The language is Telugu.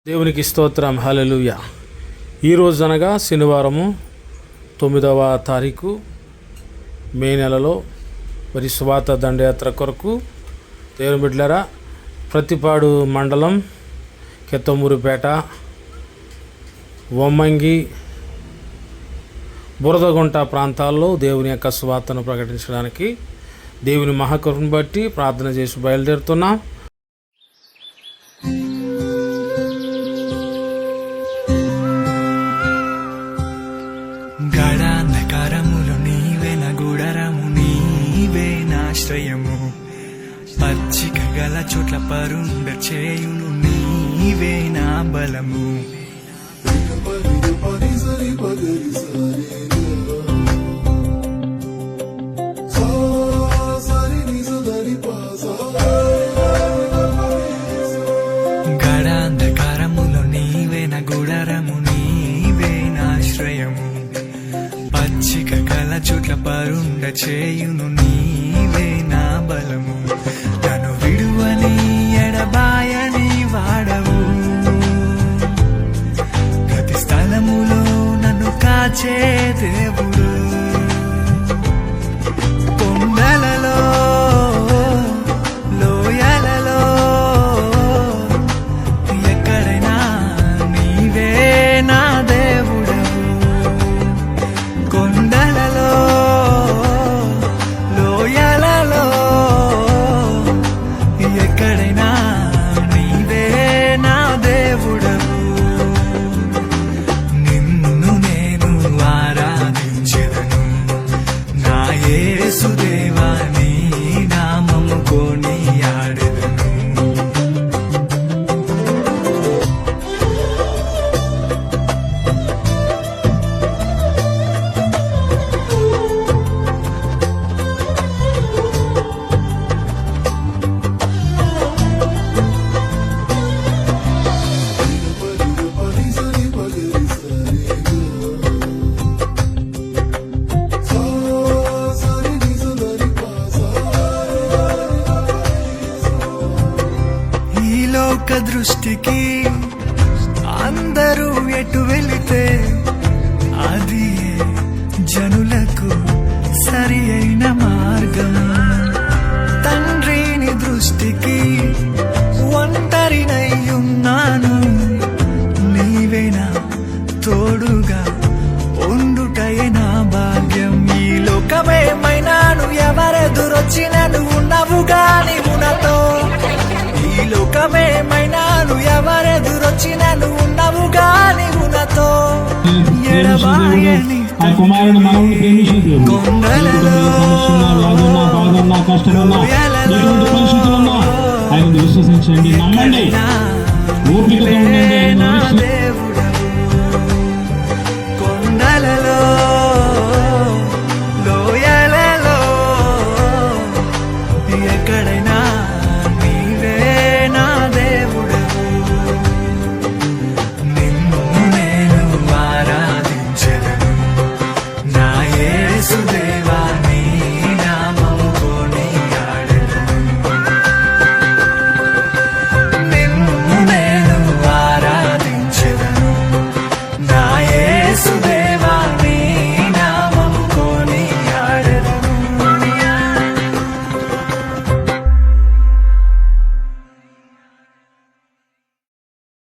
దేవునికి స్తోత్రం. హల్లెలూయా. ఈరోజు అనగా శనివారము 9వ తారీఖు మే నెలలో మరి సువార్త దండయాత్ర కొరకు దేవుని బిడ్డలారా ప్రతిపాడు మండలం కెత్తమూరుపేట వమ్మంగి బురదగుంట ప్రాంతాల్లో దేవుని యొక్క సువార్తను ప్రకటించడానికి దేవుని మహాకృపను బట్టి ప్రార్థన చేసి బయలుదేరుతున్నాం. గాఢాంధకారములు నీవేన గుడరము నీవేనాశ్రయము, పచ్చిక గల చోట్ల పరుండ చేయును నీవేనా బలము. గాఢాంధకారములు నీవేన గుడరము నీవేనాశ్రయము, పచ్చిక గల చోట్ల పరుండ చేయును నీవేనా బలము. నన్ను విడువని ఎడబాయని వాడవు, ప్రతి స్థలములో నన్ను కాచే దేవుడు. కొండలలో లోయలలో ఎక్కడైనా నీవే నా దేవుడవు. కొండలలో లోయలలో ఎక్కడైనా నీవే నా దేవుడవు. నిన్ను నేను ఆరాధించెదను, నా యేసుదేవా నీ నామము కొనియాడెదను. ఈ లోక దృష్టికి అందరూ ఎటు వెళితే అది జనులకు సరి అయిన మార్గం. తండ్రిని దృష్టికి ఒంటరినై ఉన్నాను, నీవేనా తోడుగా ఉండుటయే నా భాగ్యం. ఈ లోకమేమైనాను ఎవరెదురొచ్చినను ఉన్నవుగా నీవు నాతో. ఈ లోకమేమైనాను ఎవరెదురొచ్చినను ఉన్నవుగా నీవు నాతో. ఎడబాయని కుమారుడు మనల్ని ప్రేమించిన దేవుడు. కొండలలో ఆయన విశ్వసించండి, నమ్మండి, ఓపికతో ఉండండి, ఆయన